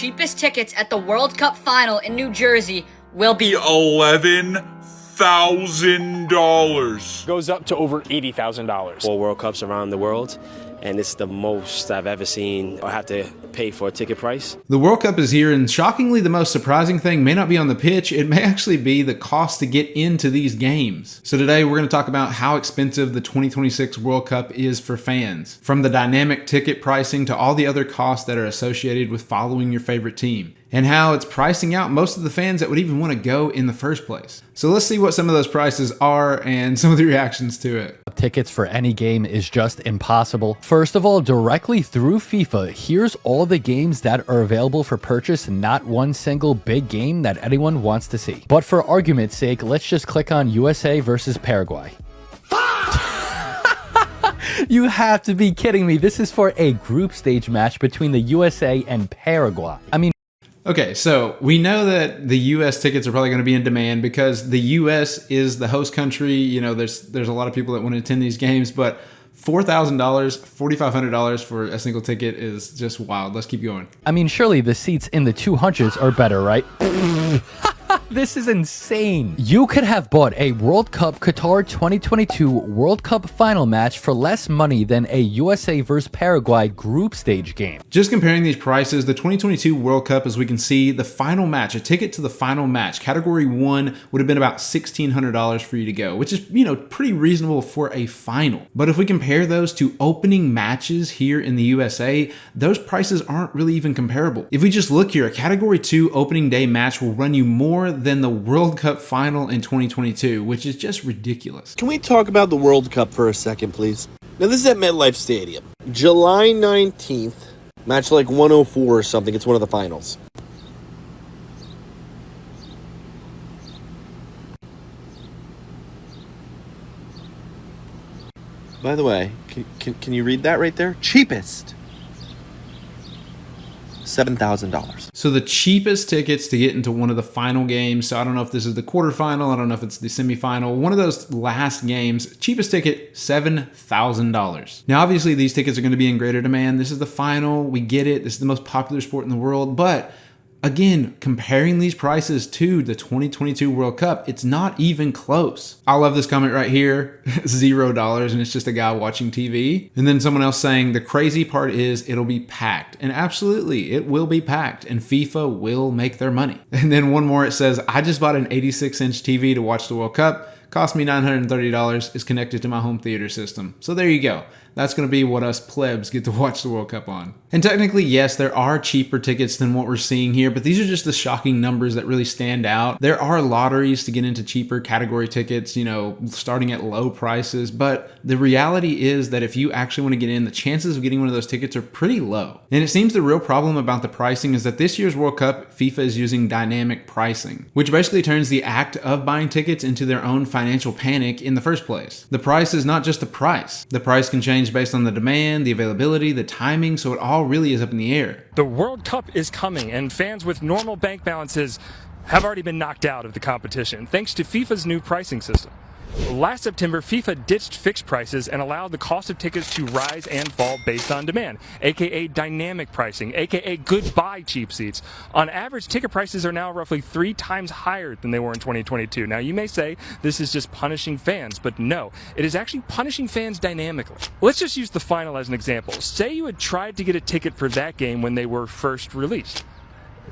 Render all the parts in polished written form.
cheapest tickets at the World Cup final in New Jersey will be $11,000. Goes up to over $80,000. 4 World Cups around the world, and it's the most I've ever seen or have to pay for a ticket price. The World Cup is here, and shockingly, the most surprising thing may not be on the pitch, it may actually be the cost to get into these games. So today we're going to talk about how expensive the 2026 World Cup is for fans, from the dynamic ticket pricing to all the other costs that are associated with following your favorite team, and how it's pricing out most of the fans that would even want to go in the first place. So let's see what some of those prices are and some of the reactions to it. Tickets for any game is just impossible. First of all, directly through FIFA, here's all the games that are available for purchase, not one single big game that anyone wants to see. But for argument's sake, let's just click on USA versus Paraguay. You have to be kidding me. This is for a group stage match between the USA and Paraguay. I mean, okay, so we know that the US tickets are probably going to be in demand because the US is the host country. You know, there's a lot of people that want to attend these games, but $4,000, $4,500 for a single ticket is just wild. Let's keep going. I mean, surely the seats in the 200s are better, right? This is insane. You could have bought a World Cup Qatar 2022 World Cup final match for less money than a USA vs Paraguay group stage game. Just comparing these prices, the 2022 World Cup, as we can see, the final match, a ticket to the final match, category 1 would have been about $1,600 for you to go, which is, you know, pretty reasonable for a final. But if we compare those to opening matches here in the USA, those prices aren't really even comparable. If we just look here, a category 2 opening day match will run you more than the World Cup final in 2022, which is just ridiculous. Can we talk about the World Cup for a second, please? Now, this is at MetLife Stadium. July 19th, match like 104 or something. It's one of the finals. By the way, can you read that right there? Cheapest. $7,000. So the cheapest tickets to get into one of the final games, so I don't know if this is the quarterfinal, I don't know if it's the semifinal, one of those last games, cheapest ticket, $7,000. Now obviously these tickets are going to be in greater demand. This is the final, we get it, this is the most popular sport in the world, but again, comparing these prices to the 2022 World Cup, it's not even close. I love this comment right here, $0, and it's just a guy watching TV. And then someone else saying, the crazy part is it'll be packed. And absolutely, it will be packed, and FIFA will make their money. And then one more, it says, I just bought an 86-inch TV to watch the World Cup. Cost me $930, is connected to my home theater system. So there you go. That's going to be what us plebs get to watch the World Cup on. And technically, yes, there are cheaper tickets than what we're seeing here, but these are just the shocking numbers that really stand out. There are lotteries to get into cheaper category tickets, you know, starting at low prices, but the reality is that if you actually want to get in, the chances of getting one of those tickets are pretty low. And it seems the real problem about the pricing is that this year's World Cup, FIFA is using dynamic pricing, which basically turns the act of buying tickets into their own financial panic in the first place. The price is not just the price. The price can change based on the demand, the availability, the timing, so it all really is up in the air. The World Cup is coming, and fans with normal bank balances have already been knocked out of the competition thanks to FIFA's new pricing system. Last September, FIFA ditched fixed prices and allowed the cost of tickets to rise and fall based on demand, aka dynamic pricing, aka goodbye cheap seats. On average, ticket prices are now roughly 3 times higher than they were in 2022. Now, you may say this is just punishing fans, but no, it is actually punishing fans dynamically. Let's just use the final as an example. Say you had tried to get a ticket for that game when they were first released.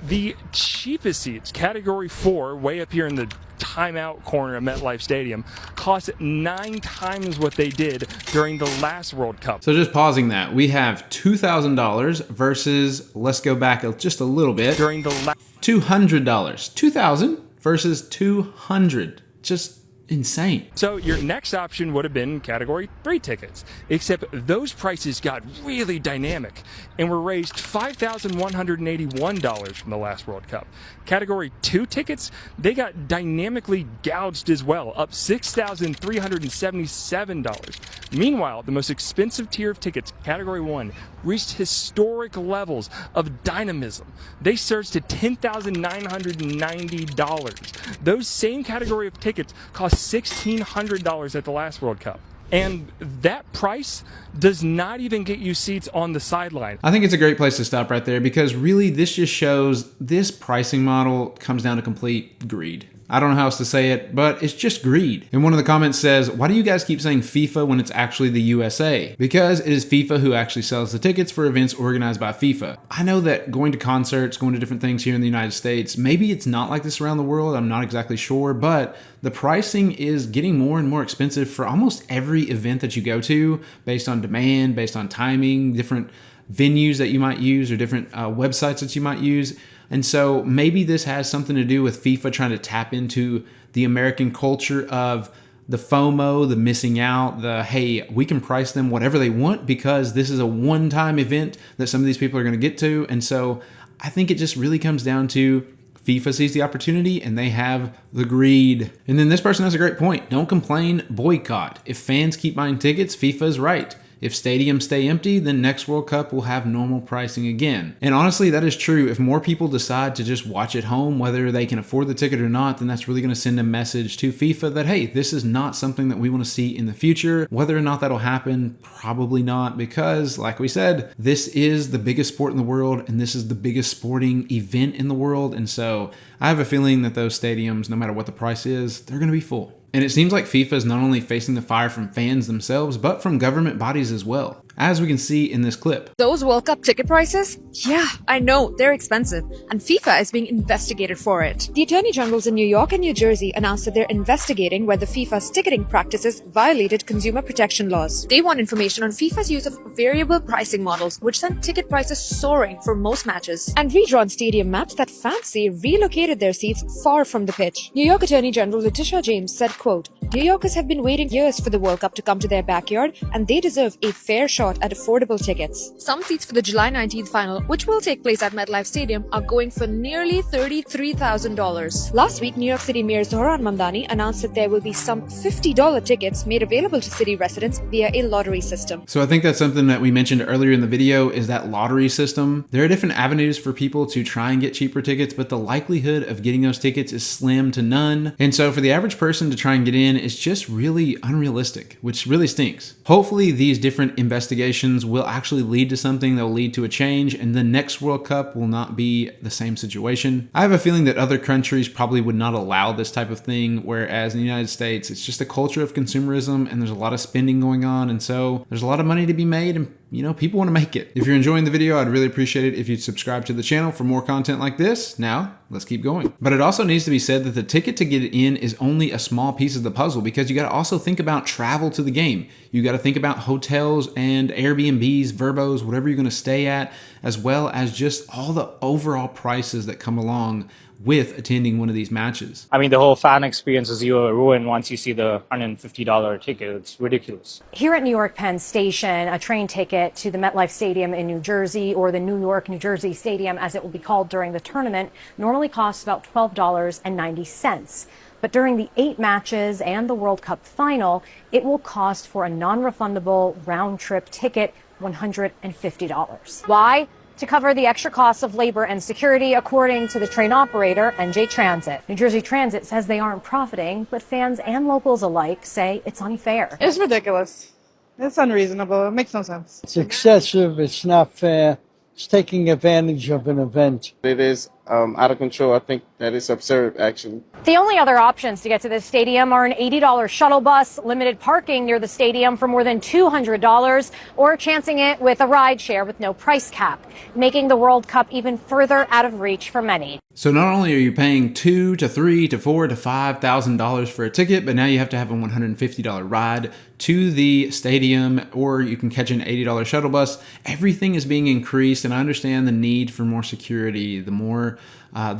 The cheapest seats, category 4, way up here in the timeout corner at MetLife Stadium, cost 9 times what they did during the last World Cup. So just pausing that, we have $2,000 versus, let's go back just a little bit, During the $200. $2,000 versus $200. Just insane. So your next option would have been category 3 tickets, except those prices got really dynamic and were raised $5,181 from the last World Cup. Category 2 tickets, they got dynamically gouged as well, up $6,377. Meanwhile, the most expensive tier of tickets, category 1, reached historic levels of dynamism. They surged to $10,990. Those same category of tickets cost $1,600 at the last World Cup. And that price does not even get you seats on the sideline. I think it's a great place to stop right there because really this just shows this pricing model comes down to complete greed. I don't know how else to say it, but it's just greed. And one of the comments says, why do you guys keep saying FIFA when it's actually the USA? Because it is FIFA who actually sells the tickets for events organized by FIFA. I know that going to concerts, going to different things here in the United States, maybe it's not like this around the world, I'm not exactly sure, but the pricing is getting more and more expensive for almost every event that you go to based on demand, based on timing, different venues that you might use or different websites that you might use. And so maybe this has something to do with FIFA trying to tap into the American culture of the FOMO, the missing out, the, hey, we can price them whatever they want because this is a one-time event that some of these people are going to get to. And so I think it just really comes down to FIFA sees the opportunity and they have the greed. And then this person has a great point. Don't complain, boycott. If fans keep buying tickets, FIFA is right. If stadiums stay empty, then next World Cup will have normal pricing again. And honestly, that is true. If more people decide to just watch at home, whether they can afford the ticket or not, then that's really going to send a message to FIFA that, hey, this is not something that we want to see in the future. Whether or not that'll happen, probably not, because like we said, this is the biggest sport in the world and this is the biggest sporting event in the world. And so I have a feeling that those stadiums, no matter what the price is, they're going to be full. And it seems like FIFA is not only facing the fire from fans themselves, but from government bodies as well, as we can see in this clip. Those World Cup ticket prices? Yeah, I know, they're expensive, and FIFA is being investigated for it. The Attorney Generals in New York and New Jersey announced that they're investigating whether FIFA's ticketing practices violated consumer protection laws. They want information on FIFA's use of variable pricing models, which sent ticket prices soaring for most matches, and redrawn stadium maps that fans say relocated their seats far from the pitch. New York Attorney General Letitia James said, quote, New Yorkers have been waiting years for the World Cup to come to their backyard, and they deserve a fair shot at affordable tickets. Some seats for the July 19th final, which will take place at MetLife Stadium, are going for nearly $33,000. Last week, New York City Mayor Zohran Mamdani announced that there will be some $50 tickets made available to city residents via a lottery system. So I think that's something that we mentioned earlier in the video is that lottery system. There are different avenues for people to try and get cheaper tickets, but the likelihood of getting those tickets is slim to none. And so for the average person to try and get in is just really unrealistic, which really stinks. Hopefully these different investigations will actually lead to something that will lead to a change, and the next World Cup will not be the same situation. I have a feeling that other countries probably would not allow this type of thing, whereas in the United States, it's just a culture of consumerism and there's a lot of spending going on, and so there's a lot of money to be made and people want to make it. If you're enjoying the video, I'd really appreciate it if you'd subscribe to the channel for more content like this. Now, let's keep going. But it also needs to be said that the ticket to get in is only a small piece of the puzzle because you got to also think about travel to the game. You got to think about hotels and Airbnbs, Verbos, whatever you're going to stay at, as well as just all the overall prices that come along with attending one of these matches. I mean, the whole fan experience is ruined once you see the $150 ticket. It's ridiculous. Here at New York Penn Station, a train ticket to the MetLife Stadium in New Jersey, or the New York, New Jersey Stadium, as it will be called during the tournament, normally costs about $12.90. But during the 8 matches and the World Cup final, it will cost for a non-refundable round-trip ticket $150. Why? To cover the extra costs of labor and security, according to the train operator, NJ Transit. New Jersey Transit says they aren't profiting, but fans and locals alike say it's unfair. It's ridiculous. It's unreasonable. It makes no sense. It's excessive. It's not fair. It's taking advantage of an event. It is out of control. I think that is absurd, actually. The only other options to get to this stadium are an $80 shuttle bus, limited parking near the stadium for more than $200, or chancing it with a ride share with no price cap, making the World Cup even further out of reach for many. So not only are you paying $2,000 to $3,000 to $4,000 to $5,000 for a ticket, but now you have to have a $150 ride to the stadium, or you can catch an $80 shuttle bus. Everything is being increased, and I understand the need for more security, the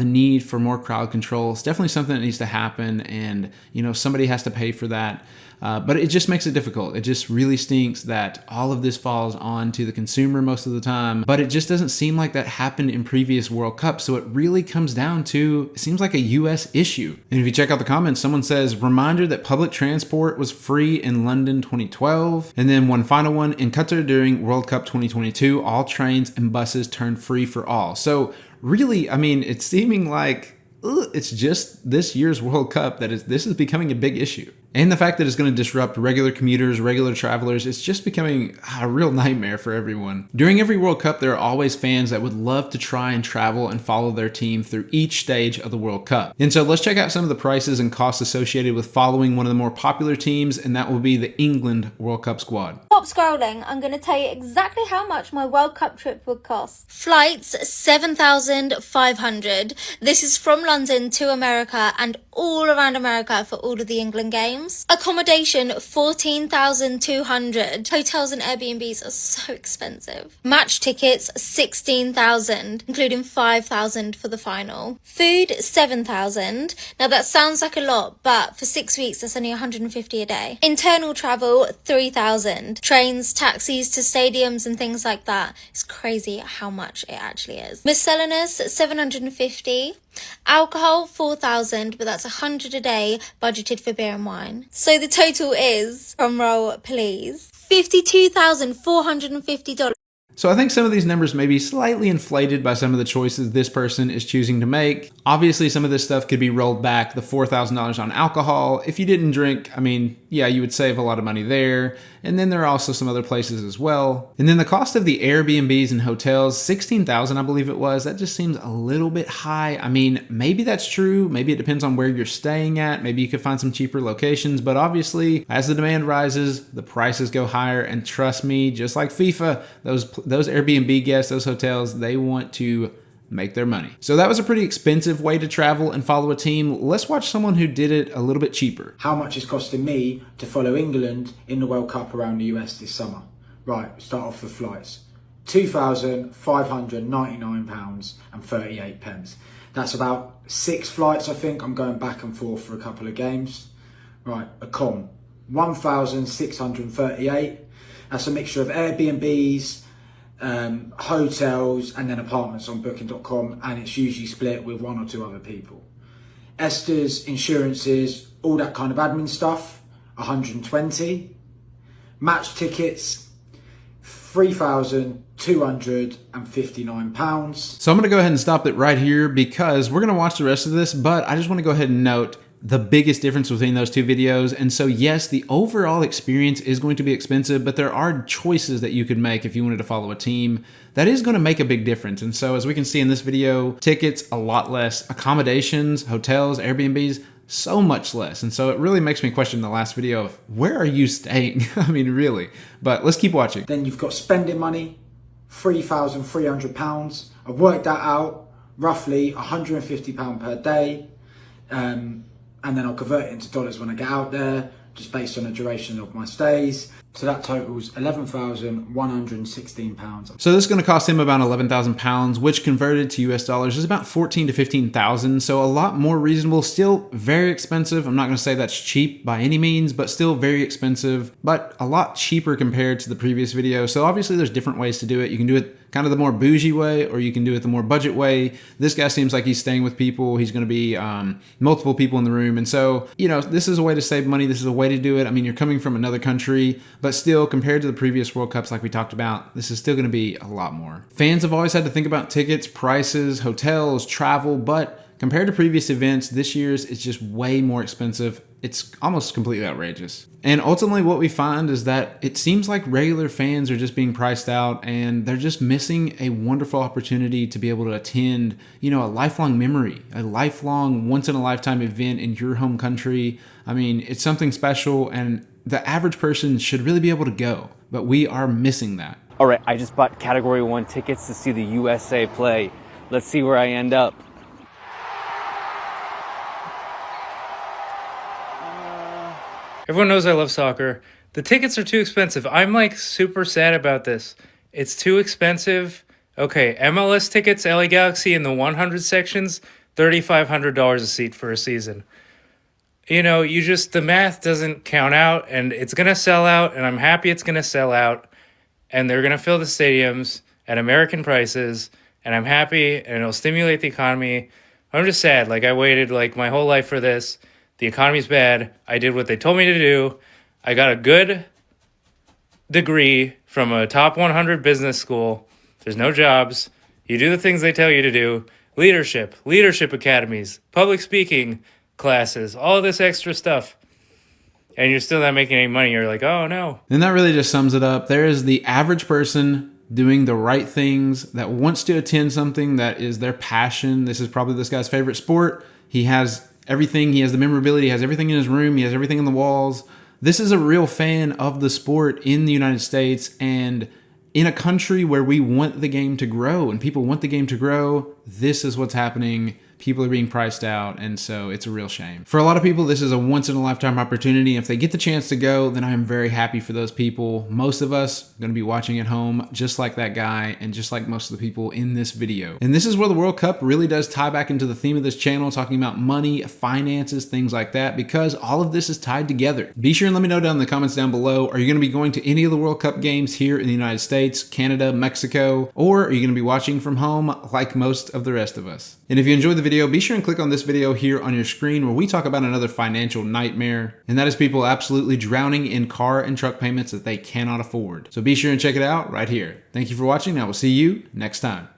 need for more crowd control. It's definitely something that needs to happen, and somebody has to pay for that. But it just makes it difficult. It just really stinks that all of this falls on to the consumer most of the time, but it just doesn't seem like that happened in previous World Cups. So it really comes down to, it seems like a US issue. And if you check out the comments, someone says, reminder that public transport was free in London 2012. And then one final one, in Qatar during World Cup 2022, all trains and buses turned free for all. So really, I mean, it's seeming like it's just this year's World Cup this is becoming a big issue. And the fact that it's going to disrupt regular commuters, regular travelers, it's just becoming a real nightmare for everyone. During every World Cup, there are always fans that would love to try and travel and follow their team through each stage of the World Cup. And so let's check out some of the prices and costs associated with following one of the more popular teams, and that will be the England World Cup squad. Stop scrolling. I'm going to tell you exactly how much my World Cup trip would cost. Flights, $7,500. This is from London to America and all around America for all of the England games. Accommodation, $14,200. Hotels and Airbnbs are so expensive. Match tickets, $16,000, including $5,000 for the final. Food, $7,000. Now that sounds like a lot, but for 6 weeks, that's only $150 a day. Internal travel, $3,000. Trains, taxis to stadiums and things like that. It's crazy how much it actually is. Miscellaneous, $750. Alcohol, $4,000, but that's $100 a day budgeted for beer and wine. So the total is, drum roll please, $52,450. So I think some of these numbers may be slightly inflated by some of the choices this person is choosing to make. Obviously, some of this stuff could be rolled back. The $4,000 on alcohol. If you didn't drink, I mean, yeah, you would save a lot of money there. And then there are also some other places as well. And then the cost of the Airbnbs and hotels, $16,000, I believe it was. That just seems a little bit high. I mean, maybe that's true. Maybe it depends on where you're staying at. Maybe you could find some cheaper locations. But obviously, as the demand rises, the prices go higher. And trust me, just like FIFA, those Airbnb guests, those hotels, they want to make their money. So that was a pretty expensive way to travel and follow a team. Let's watch someone who did it a little bit cheaper. How much it's costing me to follow England in the World Cup around the US this summer. Right, start off with flights. £2,599.38. That's about 6 flights, I think. I'm going back and forth for a couple of games. Right, a com, $1,638. That's a mixture of Airbnbs, hotels and then apartments on booking.com, and it's usually split with 1 or 2 other people. Esther's, insurances, all that kind of admin stuff, $120. Match tickets, £3,259. So I'm going to go ahead and stop it right here because we're going to watch the rest of this, but I just want to go ahead and note the biggest difference between those two videos. And so yes, the overall experience is going to be expensive, but there are choices that you could make if you wanted to follow a team that is going to make a big difference. And so as we can see in this video, tickets a lot less, accommodations, hotels, Airbnbs, so much less. And so it really makes me question the last video of where are you staying? I mean, really, but let's keep watching. Then you've got spending money, £3,300. I've worked that out, roughly £150 per day. And then I'll convert it into dollars when I get out there, just based on the duration of my stays. So that totals £11,116. So this is going to cost him about 11,000 pounds, which converted to US dollars is about 14 to 15,000. So a lot more reasonable, still very expensive. I'm not going to say that's cheap by any means, but still very expensive, but a lot cheaper compared to the previous video. So obviously there's different ways to do it. You can do it kind of the more bougie way, or you can do it the more budget way. This guy seems like he's staying with people. He's going to be multiple people in the room. And so, you know, this is a way to save money. This is a way to do it. I mean, you're coming from another country, but still compared to the previous World Cups like we talked about, this is still going to be a lot more. Fans have always had to think about tickets, prices, hotels, travel, but compared to previous events, this year's is just way more expensive. It's almost completely outrageous. And ultimately what we find is that it seems like regular fans are just being priced out, and they're just missing a wonderful opportunity to be able to attend, you know, a lifelong memory, a lifelong once in a lifetime event in your home country. I mean, it's something special, and the average person should really be able to go, but we are missing that. All right, I just bought Category 1 tickets to see the USA play. Let's see where I end up. Everyone knows I love soccer. The tickets are too expensive. I'm like super sad about this. It's too expensive. Okay, MLS tickets, LA Galaxy in the 100 sections, $3,500 a seat for a season. You know, the math doesn't count out, and it's going to sell out, and I'm happy it's going to sell out, and they're going to fill the stadiums at American prices, and I'm happy, and it'll stimulate the economy. I'm just sad. Like, I waited like my whole life for this. The economy's bad. I did what they told me to do. I got a good degree from a top 100 business school. There's no jobs. You do the things they tell you to do. Leadership academies, public speaking classes, all this extra stuff. and you're still not making any money. You're like, oh no. And that really just sums it up. There is the average person doing the right things that wants to attend something that is their passion. This is probably this guy's favorite sport. He has everything. He has the memorability. He has everything in his room. He has everything on the walls. This is a real fan of the sport in the United States and in a country where we want the game to grow and people want the game to grow. This is what's happening. People are being priced out, and so it's a real shame. For a lot of people, this is a once-in-a-lifetime opportunity. If they get the chance to go, then I am very happy for those people. Most of us are going to be watching at home, just like that guy, and just like most of the people in this video. And this is where the World Cup really does tie back into the theme of this channel, talking about money, finances, things like that, because all of this is tied together. Be sure and let me know down in the comments down below, are you going to be going to any of the World Cup games here in the United States, Canada, Mexico, or are you going to be watching from home like most of the rest of us? And if you enjoyed the video, be sure and click on this video here on your screen where we talk about another financial nightmare, and that is people absolutely drowning in car and truck payments that they cannot afford. So be sure and check it out right here. Thank you for watching. I will see you next time.